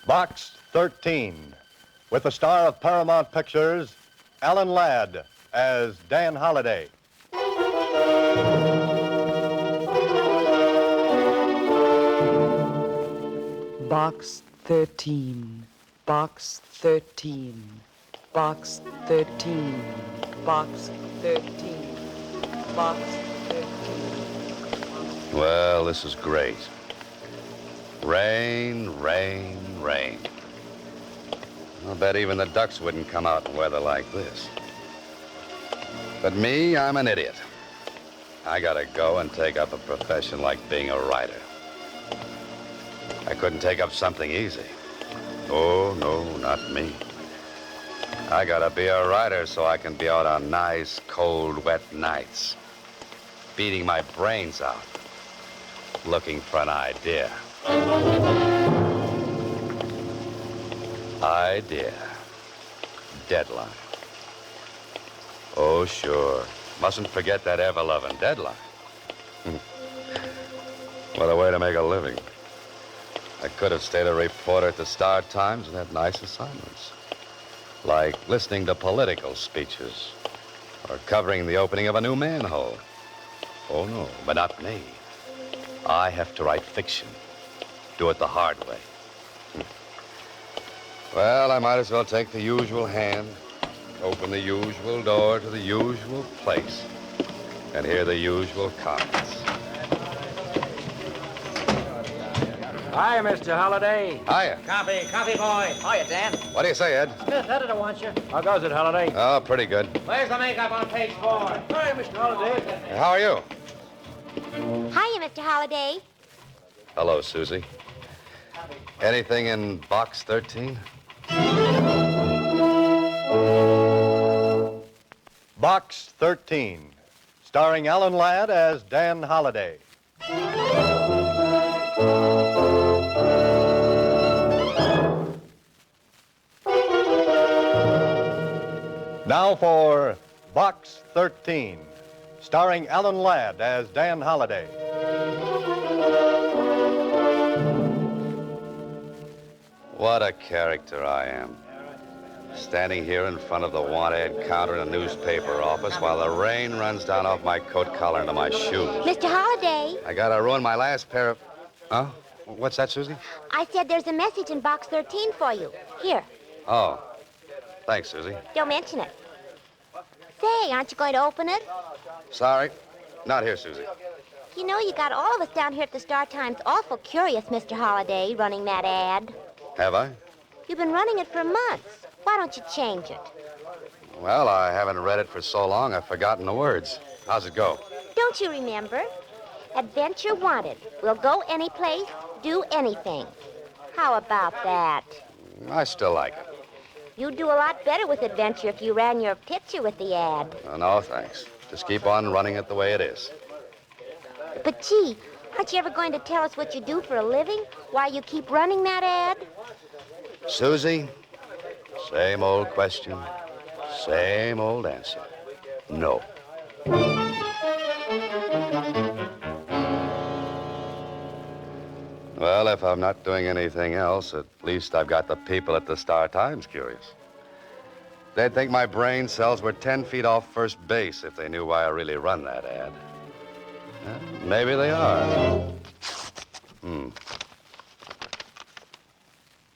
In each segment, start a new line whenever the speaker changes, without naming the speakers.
Box 13, with the star of Paramount Pictures, Alan Ladd, as Dan Holliday.
Box 13, Box 13, Box 13, Box 13, Box 13.
Well, this is great. Rain, rain, rain. I'll bet even the ducks wouldn't come out in weather like this. But me, I'm an idiot. I gotta go and take up a profession like being a writer. I couldn't take up something easy. Oh, no, not me. I gotta be a writer so I can be out on nice, cold, wet nights, beating my brains out, looking for an idea. Idea. Deadline. Oh, sure. Mustn't forget that ever-loving deadline. What a way to make a living. I could have stayed a reporter at the Star Times and had nice assignments, like listening to political speeches or covering the opening of a new manhole. Oh, no, but not me. I have to write fiction. Do it the hard way. Well, I might as well take the usual hand, open the usual door to the usual place, and hear the usual comments.
Hi, Mr. Holliday.
Hiya.
Coffee boy. Hiya, Dan.
What do you say, Ed?
Smith, editor wants you.
How goes it, Holliday?
Oh, pretty good.
Where's the makeup on page 4?
Hi, Mr. Holliday.
How are you?
Hiya, Mr. Holliday.
Hello, Susie. Anything in box 13?
Box 13, starring Alan Ladd as Dan Holliday. Now for Box 13, starring Alan Ladd as Dan Holliday.
What a character I am. Standing here in front of the want-ad counter in a newspaper office while the rain runs down off my coat collar into my shoes.
Mr. Holliday,
I gotta ruin my last pair of... Huh? What's that, Susie?
I said there's a message in box 13 for you. Here,
Oh. Thanks, Susie.
don't mention it. Say, aren't you going to open it?
Sorry. Not here, Susie.
You know, you got all of us down here at the Star Times awful curious, Mr. Holliday, running that ad.
Have I?
You've been running it for months. Why don't you change it?
Well, I haven't read it for so long, I've forgotten the words. How's it go?
Don't you remember? Adventure wanted. We'll go any place, do anything. How about that?
I still like it.
You'd do a lot better with adventure if you ran your picture with the ad.
Oh, no, thanks. Just keep on running it the way it is.
But gee, aren't you ever going to tell us what you do for a living? Why you keep running that ad?
Susie, same old question, same old answer. No. Well, if I'm not doing anything else, at least I've got the people at the Star Times curious. They'd think my brain cells were 10 feet off first base if they knew why I really run that ad. Maybe they are.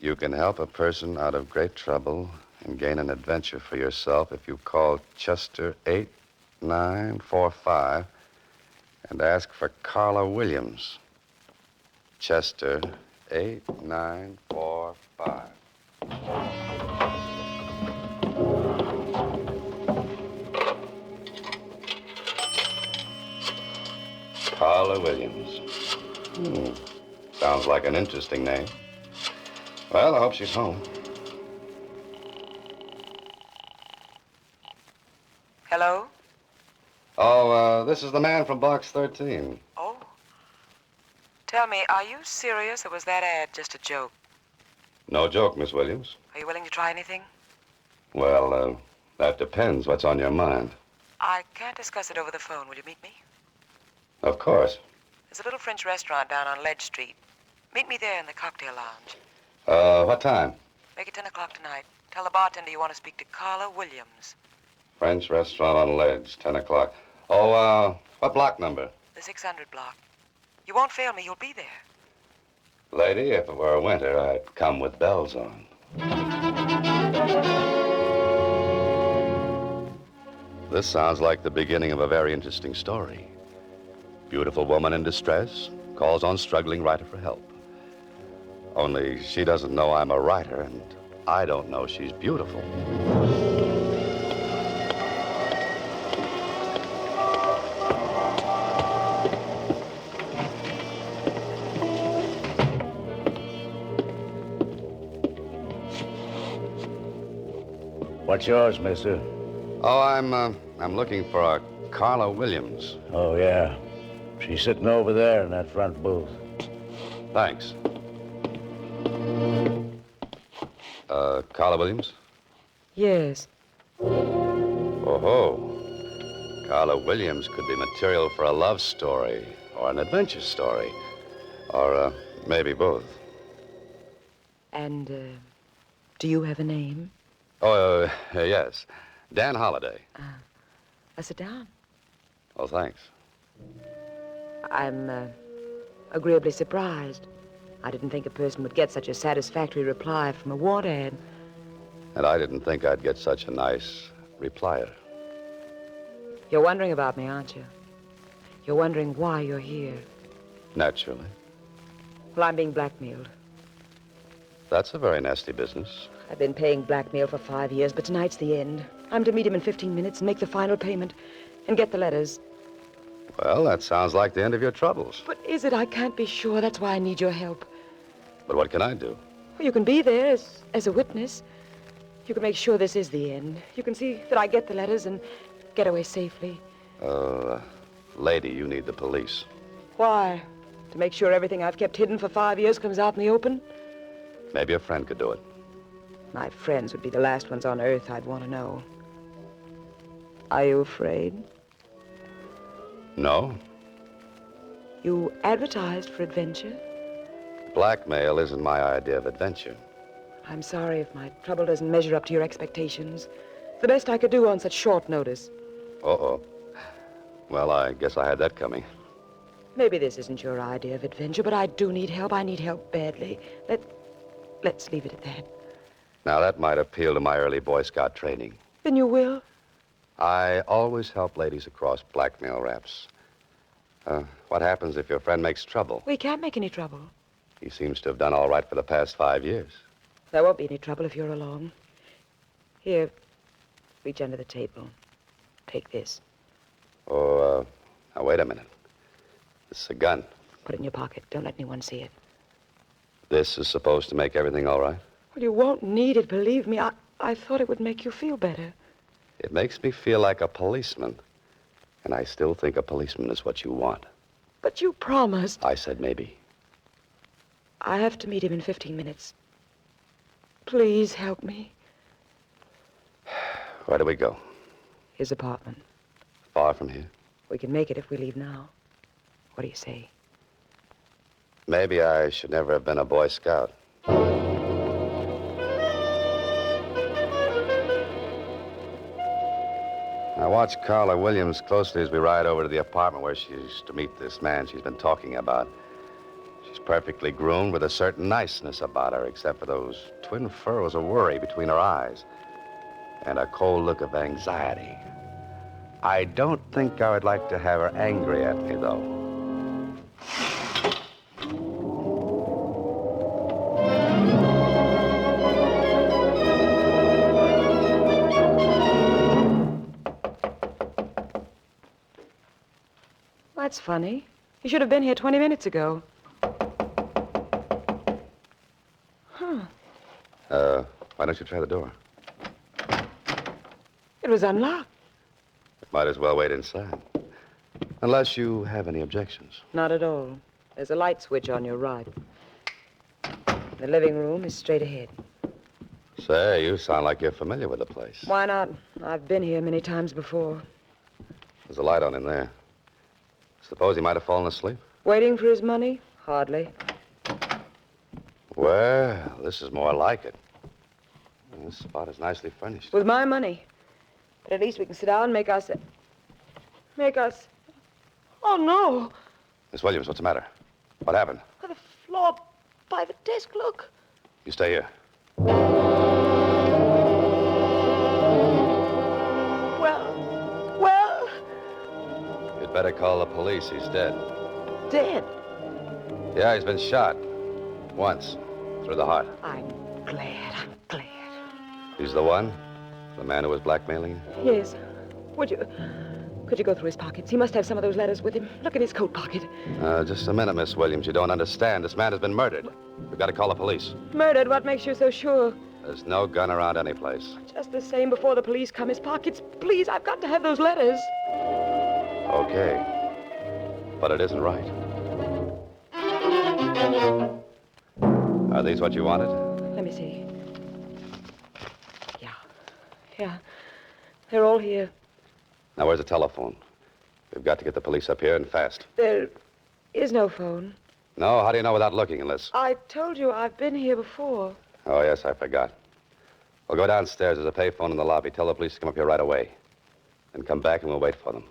You can help a person out of great trouble and gain an adventure for yourself if you call Chester 8945 and ask for Carla Williams. Chester 8945. Carla Williams. Sounds like an interesting name. Well, I hope she's home.
Hello?
Oh, this is the man from Box 13.
Oh. Tell me, are you serious or was that ad just a joke?
No joke, Miss Williams.
Are you willing to try anything?
Well, that depends. What's on your mind?
I can't discuss it over the phone. Will you meet me?
Of course.
There's a little French restaurant down on Ledge Street. Meet me there in the cocktail lounge.
What time?
Make it 10 o'clock tonight. Tell the bartender you want to speak to Carla Williams.
French restaurant on Ledge, 10 o'clock. Oh, what block number?
The 600 block. You won't fail me. You'll be there.
Lady, if it were winter, I'd come with bells on. This sounds like the beginning of a very interesting story. Beautiful woman in distress calls on struggling writer for help. Only she doesn't know I'm a writer, and I don't know she's beautiful.
What's yours, mister?
Oh, I'm looking for a Carla Williams.
Oh, yeah. She's sitting over there in that front booth.
Thanks. Carla Williams?
Yes.
Oh-ho. Carla Williams could be material for a love story or an adventure story. Or maybe both.
And, do you have a name?
Oh, yes. Dan Holliday.
Sit down.
Oh, thanks.
I'm, agreeably surprised. I didn't think a person would get such a satisfactory reply from a want ad.
And I didn't think I'd get such a nice replier.
You're wondering about me, aren't you? You're wondering why you're here.
Naturally.
Well, I'm being blackmailed.
That's a very nasty business.
I've been paying blackmail for 5 years, but tonight's the end. I'm to meet him in 15 minutes and make the final payment and get the letters.
Well, that sounds like the end of your troubles.
But is it? I can't be sure. That's why I need your help.
But what can I do?
Well, you can be there as a witness. You can make sure this is the end. You can see that I get the letters and get away safely.
Lady, you need the police.
Why? To make sure everything I've kept hidden for 5 years comes out in the open?
Maybe a friend could do it.
My friends would be the last ones on earth I'd want to know. Are you afraid?
No.
You advertised for adventure?
Blackmail isn't my idea of adventure.
I'm sorry if my trouble doesn't measure up to your expectations. It's the best I could do on such short notice.
Uh-oh. Well, I guess I had that coming.
Maybe this isn't your idea of adventure, but I do need help. I need help badly. Let's leave it at that.
Now, that might appeal to my early Boy Scout training.
Then you will?
I always help ladies across blackmail raps. What happens if your friend makes trouble?
We can't make any trouble.
He seems to have done all right for the past 5 years.
There won't be any trouble if you're along. Here, reach under the table. Take this.
Oh, now, wait a minute. This is a gun.
Put it in your pocket. Don't let anyone see it.
This is supposed to make everything all right?
Well, you won't need it, believe me. I thought it would make you feel better.
It makes me feel like a policeman. And I still think a policeman is what you want.
But you promised.
I said maybe.
I have to meet him in 15 minutes. Please help me.
Where do we go?
His apartment.
Far from here?
We can make it if we leave now. What do you say?
Maybe I should never have been a Boy Scout. I watch Carla Williams closely as we ride over to the apartment where she's to meet this man she's been talking about. She's perfectly groomed with a certain niceness about her, except for those twin furrows of worry between her eyes and a cold look of anxiety. I don't think I would like to have her angry at me, though.
That's funny. You should have been here 20 minutes ago.
Why don't you try the door?
It was unlocked.
Might as well wait inside. Unless you have any objections.
Not at all. There's a light switch on your right. The living room is straight ahead.
Say, you sound like you're familiar with the place.
Why not? I've been here many times before.
There's a light on in there. Suppose he might have fallen asleep?
Waiting for his money? Hardly.
Well, this is more like it. This spot is nicely furnished.
With my money. But at least we can sit down and make us... Oh, no.
Miss Williams, what's the matter? What happened?
Oh, the floor by the desk, look.
You stay here.
Well...
You'd better call the police. He's dead.
Dead.
Yeah, he's been shot. Once. Through the heart.
I'm glad.
He's the one? The man who was blackmailing you?
Yes. Could you go through his pockets? He must have some of those letters with him. Look in his coat pocket.
Just a minute, Miss Williams. You don't understand. This man has been murdered. We've got to call the police.
Murdered? What makes you so sure?
There's no gun around any place.
Just the same, before the police come, his pockets. Please, I've got to have those letters.
Okay. But it isn't right. Are these what you wanted?
Let me see. Yeah. They're all here.
Now, where's the telephone? We've got to get the police up here and fast.
There is no phone.
No? How do you know without looking unless...
I told you I've been here before.
Oh, yes, I forgot. We'll go downstairs. There's a payphone in the lobby. Tell the police to come up here right away. Then come back and we'll wait for them.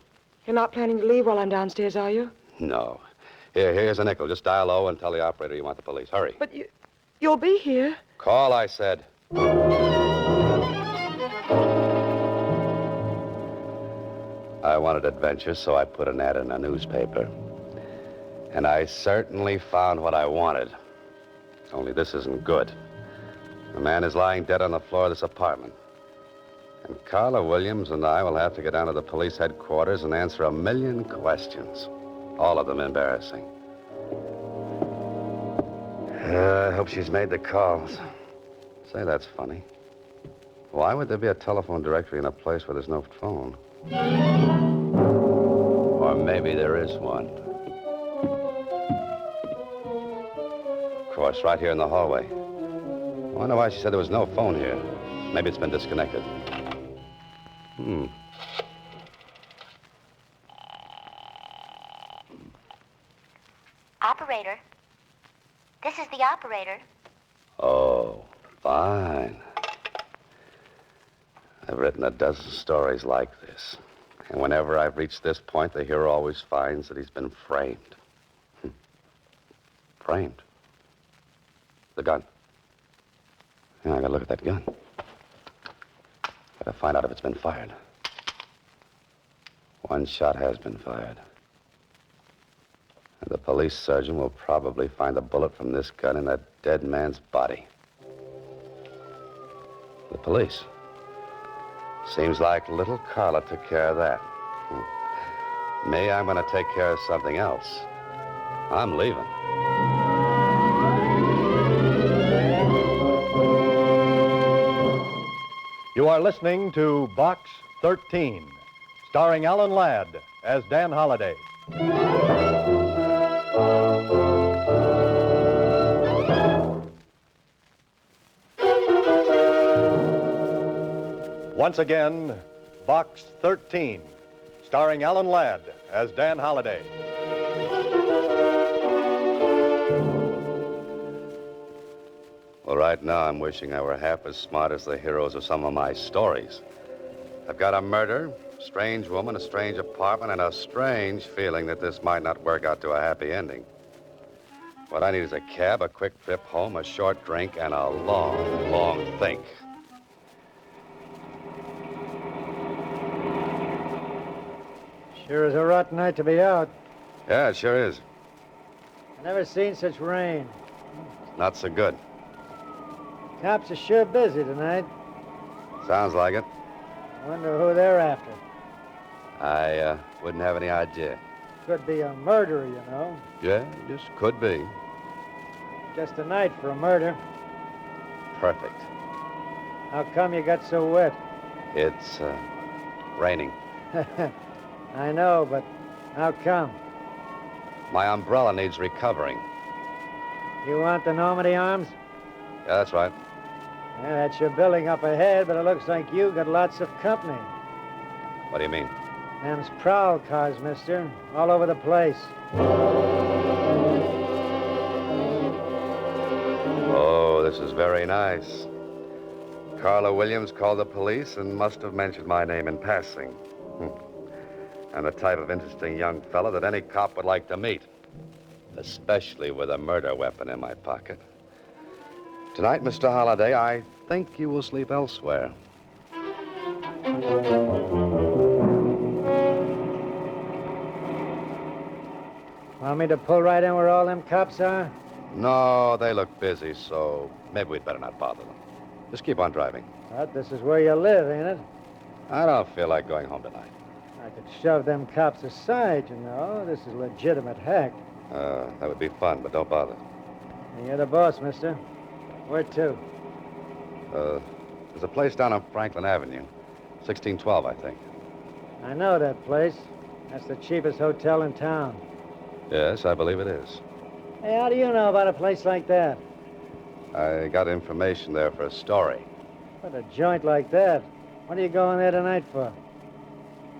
You're not planning to leave while I'm downstairs, are you?
No. Here's a nickel. Just dial low and tell the operator you want the police. Hurry.
But you'll be here.
Call, I said. I wanted adventure, so I put an ad in a newspaper. And I certainly found what I wanted. Only this isn't good. The man is lying dead on the floor of this apartment. And Carla Williams and I will have to get down to the police headquarters and answer 1,000,000 questions. All of them embarrassing. I hope she's made the calls. Say, that's funny. Why would there be a telephone directory in a place where there's no phone? Or maybe there is one. Of course, right here in the hallway. I wonder why she said there was no phone here. Maybe it's been disconnected.
Operator. This is the operator.
Oh, fine. I've written a dozen stories like this. And whenever I've reached this point, the hero always finds that he's been framed. Framed? The gun. Yeah, I gotta look at that gun. Gotta find out if it's been fired. One shot has been fired. And the police surgeon will probably find a bullet from this gun in that dead man's body. The police. Seems like little Carla took care of that. Me, I'm gonna take care of something else. I'm leaving.
You are listening to Box 13, starring Alan Ladd as Dan Holliday. Once again, Box 13, starring Alan Ladd as Dan Holliday.
Well, right now, I'm wishing I were half as smart as the heroes of some of my stories. I've got a murder, a strange woman, a strange apartment, and a strange feeling that this might not work out to a happy ending. What I need is a cab, a quick trip home, a short drink, and a long, long think.
Sure is a rotten night to be out.
Yeah, it sure is.
I never seen such rain.
Not so good.
Cops are sure busy tonight.
Sounds like it.
Wonder who they're after.
I wouldn't have any idea.
Could be a murderer, you know.
Yeah, just could be.
Just a night for a murder.
Perfect.
How come you got so wet?
It's raining.
I know, but how come?
My umbrella needs recovering.
You want the Normandy arms?
Yeah, that's right.
Yeah, that's your building up ahead, but it looks like you got lots of company.
What do you mean?
Them's prowl cars, mister. All over the place.
this is very nice. Carla Williams called the police and must have mentioned my name in passing. I'm the type of interesting young fellow that any cop would like to meet, especially with a murder weapon in my pocket. Tonight, Mr. Holliday, I think you will sleep elsewhere.
Want me to pull right in where all them cops are?
No, they look busy, so maybe we'd better not bother them. Just keep on driving.
But this is where you live, ain't it?
I don't feel like going home tonight.
I could shove them cops aside, you know. This is legitimate hack.
That would be fun, but don't bother.
You're the boss, mister. Where to?
There's a place down on Franklin Avenue. 1612, I think.
I know that place. That's the cheapest hotel in town.
Yes, I believe it is.
Hey, how do you know about a place like that?
I got information there for a story.
What, a joint like that? What are you going there tonight for?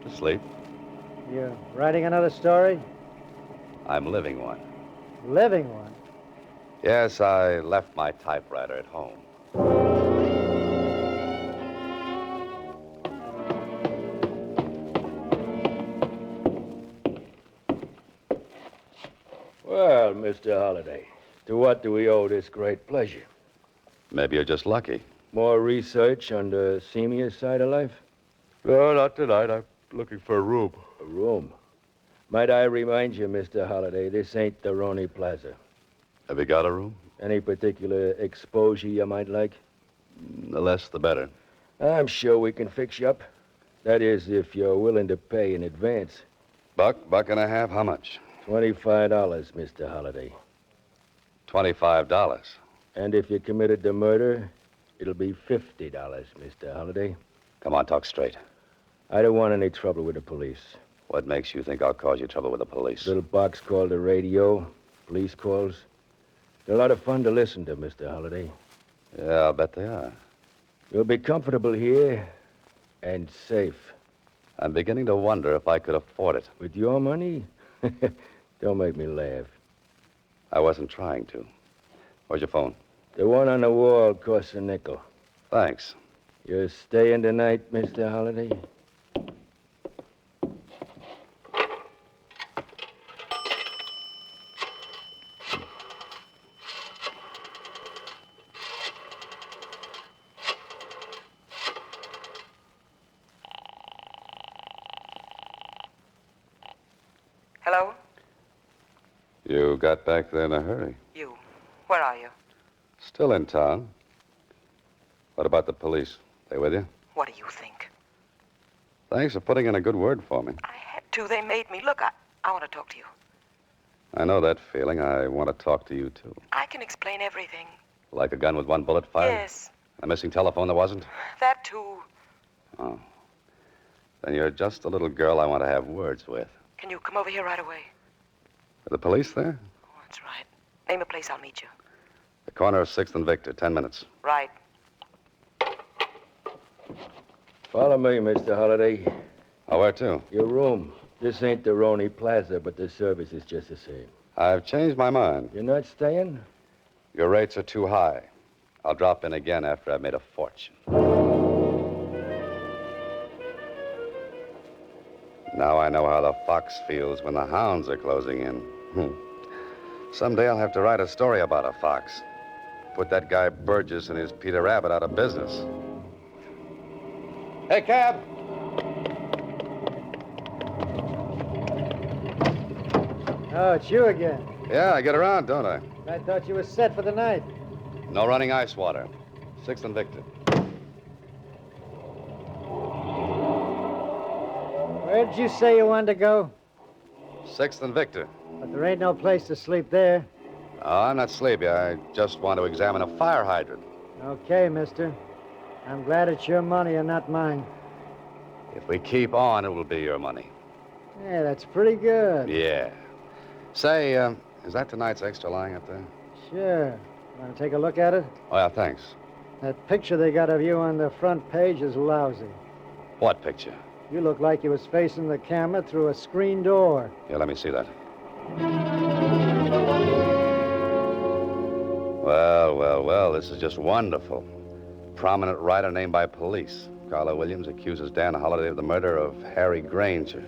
To sleep.
You writing another story?
I'm living one.
Living one?
Yes, I left my typewriter at home.
Well, Mr. Holliday, to what do we owe this great pleasure?
Maybe you're just lucky.
More research on the seamier side of life?
No, not tonight. I'm looking for a room.
A room. Might I remind you, Mr. Holliday, this ain't the 𝓜'𝓵'𝓼.
Have you got a room?
Any particular exposure you might like?
The less, the better.
I'm sure we can fix you up. That is, if you're willing to pay in advance.
Buck and a half, how much?
$25, Mr. Holliday.
$25.
And if you committed the murder, it'll be $50, Mr. Holliday.
Come on, talk straight.
I don't want any trouble with the police.
What makes you think I'll cause you trouble with the police?
Little box called the radio, police calls. They're a lot of fun to listen to, Mr. Holliday.
Yeah, I'll bet they are.
You'll be comfortable here and safe.
I'm beginning to wonder if I could afford it.
With your money? Don't make me laugh.
I wasn't trying to. Where's your phone?
The one on the wall costs a nickel.
Thanks.
You're staying tonight, Mr. Holliday?
Hello?
You got back there in a hurry.
You. Where are you?
Still in town. What about the police? They with you?
What do you think?
Thanks for putting in a good word for me.
I had to. They made me. Look, I want to talk to you.
I know that feeling. I want to talk to you, too.
I can explain everything.
Like a gun with one bullet fired?
Yes.
A missing telephone that wasn't?
That, too.
Oh. Then you're just the little girl I want to have words with.
Can you come over here right away?
Are the police there?
Oh, that's right. Name a place, I'll meet you.
The corner of 6th and Victor, 10 minutes.
Right.
Follow me, Mr. Holliday.
Oh, where to?
Your room. This ain't the 𝓜'𝓵'𝓼, but the service is just the same.
I've changed my mind.
You're not staying?
Your rates are too high. I'll drop in again after I've made a fortune. Now I know how the fox feels when the hounds are closing in. Someday I'll have to write a story about a fox. Put that guy Burgess and his Peter Rabbit out of business. Hey, cab!
Oh, it's you again.
Yeah, I get around, don't I?
I thought you were set for the night.
No running ice water. 6th and Victor.
Where did you say you wanted to go?
6th and Victor.
But there ain't no place to sleep there.
Oh, I'm not sleepy. I just want to examine a fire hydrant.
Okay, mister. I'm glad it's your money and not mine.
If we keep on, it will be your money.
Yeah, that's pretty good.
Yeah. Say, is that tonight's extra lying up there?
Sure. Want to take a look at it?
Oh, yeah, thanks.
That picture they got of you on the front page is lousy.
What picture?
You look like you was facing the camera through a screen door.
Here, let me see that. Well, this is just wonderful. Prominent writer named by police. Carla Williams accuses Dan Holliday of the murder of Harry Granger.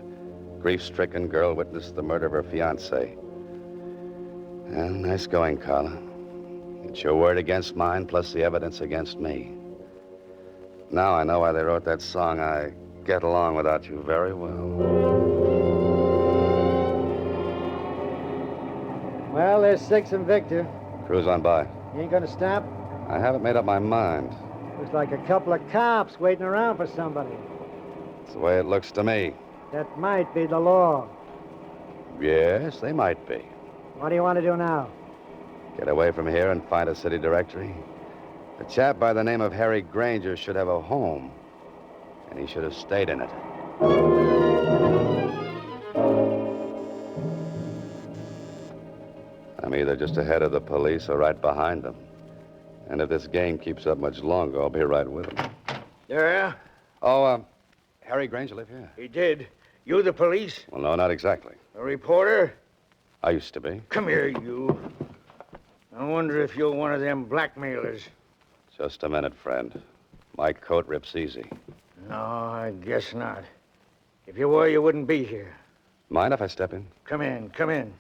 Grief-stricken girl witnessed the murder of her fiancé. Well, nice going, Carla. It's your word against mine, plus the evidence against me. Now I know why they wrote that song, I Get Along Without You very well.
Well, there's Six and Victor.
Cruise on by.
You ain't gonna stop?
I haven't made up my mind.
Looks like a couple of cops waiting around for somebody.
It's the way it looks to me.
That might be the law.
Yes, they might be.
What do you want to do now?
Get away from here and find a city directory. A chap by the name of Harry Granger should have a home, and he should have stayed in it. I'm either just ahead of the police or right behind them. And if this game keeps up much longer, I'll be right with them.
Yeah,
Oh, Harry Granger live here?
he did. You the police?
Well, no, not exactly.
A reporter?
I used to be.
Come here, you. I wonder if you're one of them blackmailers.
Just a minute, friend. My coat rips easy.
No, I guess not. If you were, you wouldn't be here.
Mind if I step in?
Come in, come in.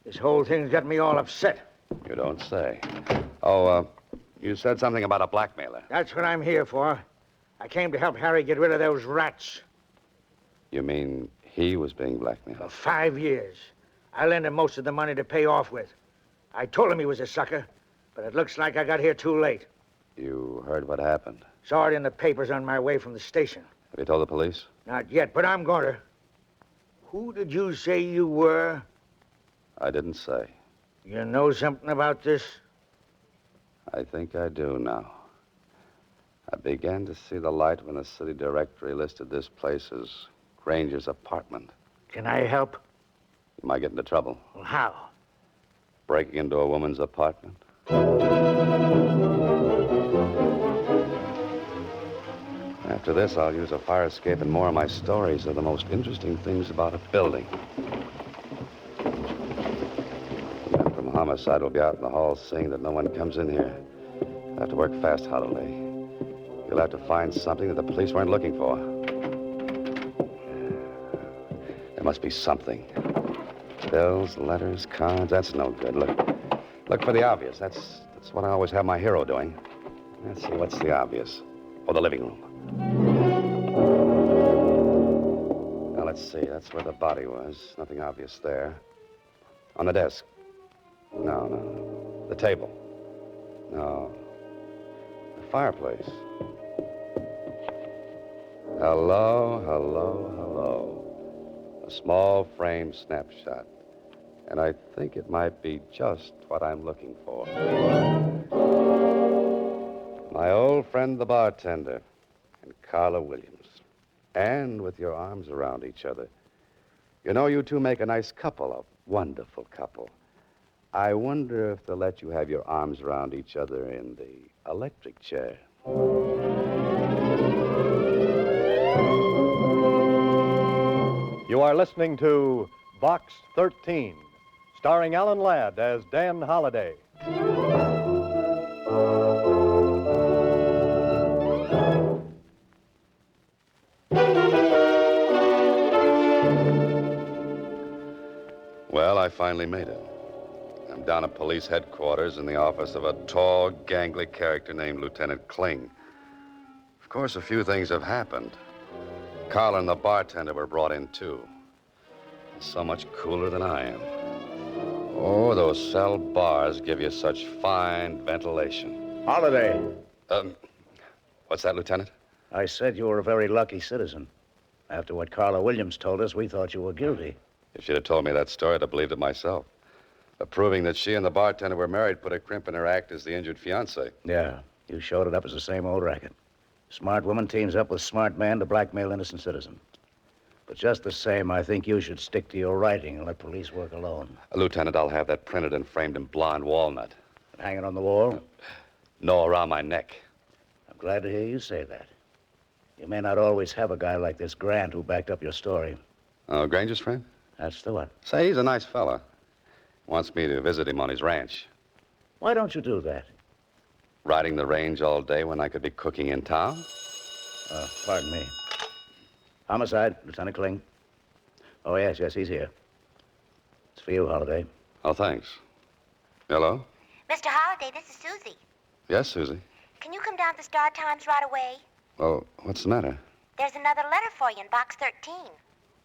This whole thing's got me all upset.
You don't say. Oh, you said something about a blackmailer.
That's what I'm here for. I came to help Harry get rid of those rats.
You mean he was being blackmailed?
For 5 years. I lent him most of the money to pay off with. I told him he was a sucker, but it looks like I got here too late.
You heard what happened.
Saw it in the papers on my way from the station.
Have you told the police?
Not yet, but I'm going to. Who did you say you were?
I didn't say.
You know something about this?
I think I do now. I began to see the light when the city directory listed this place as Granger's apartment.
Can I help?
You might get into trouble.
Well, how?
Breaking into a woman's apartment. After this, I'll use a fire escape, and more of my stories are the most interesting things about a building. The men from homicide will be out in the hall seeing that no one comes in here. I'll have to work fast, Holiday. You'll have to find something that the police weren't looking for. There must be something. Bills, letters, cards, that's no good. Look for the obvious. That's what I always have my hero doing. Let's see, what's the obvious? Oh, the living room. Now, let's see. That's where the body was. Nothing obvious there. On the desk. No. The table. No. The fireplace. Hello. A small frame snapshot. And I think it might be just what I'm looking for. My old friend, the bartender, and Carla Williams. And with your arms around each other. You know, you two make a nice couple, a wonderful couple. I wonder if they'll let you have your arms around each other in the electric chair.
You are listening to Box 13, starring Alan Ladd as Dan Holliday.
Well, I finally made it. I'm down at police headquarters in the office of a tall, gangly character named Lieutenant Kling. Of course, a few things have happened. Carl and the bartender were brought in, too. So much cooler than I am. Oh, those cell bars give you such fine ventilation.
Holiday.
What's that, Lieutenant?
I said you were a very lucky citizen. After what Carla Williams told us, we thought you were guilty.
If she'd have told me that story, I'd have believed it myself. But proving that she and the bartender were married put a crimp in her act as the injured fiancé.
Yeah, you showed it up as the same old racket. Smart woman teams up with smart man to blackmail innocent citizen. But just the same, I think you should stick to your writing and let police work alone.
Lieutenant, I'll have that printed and framed in blonde walnut.
And hang it on the wall?
No, around my neck.
I'm glad to hear you say that. You may not always have a guy like this Grant who backed up your story.
Oh, Granger's friend?
That's the one.
Say, he's a nice fella. Wants me to visit him on his ranch.
Why don't you do that?
Riding the range all day when I could be cooking in town?
Pardon me. Homicide, Lieutenant Kling. Oh, yes, he's here. It's for you, Holliday.
Oh, thanks. Hello?
Mr. Holliday, this is Susie.
Yes, Susie.
Can you come down to the Star Times right away?
Oh, what's the matter?
There's another letter for you in box 13.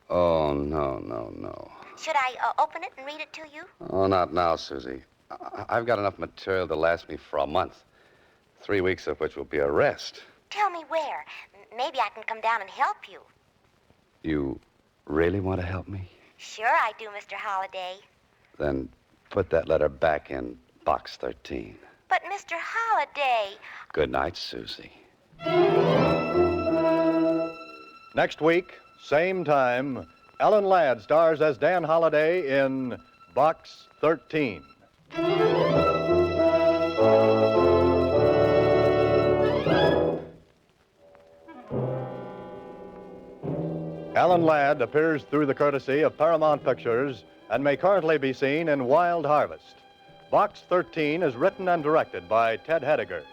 Oh, no.
Should I open it and read it to you?
Oh, not now, Susie. I've got enough material to last me for a month. 3 weeks of which will be a rest.
Tell me where. Maybe I can come down and help you.
You really want to help me?
Sure I do, Mr. Holliday.
Then put that letter back in box 13.
But, Mr. Holliday...
Good night, Susie.
Next week, same time, Alan Ladd stars as Dan Holliday in Box 13. Alan Ladd appears through the courtesy of Paramount Pictures and may currently be seen in Wild Harvest. Box 13 is written and directed by Ted Hediger.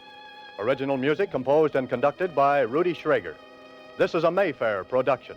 Original music composed and conducted by Rudy Schrager. This is a Mayfair production.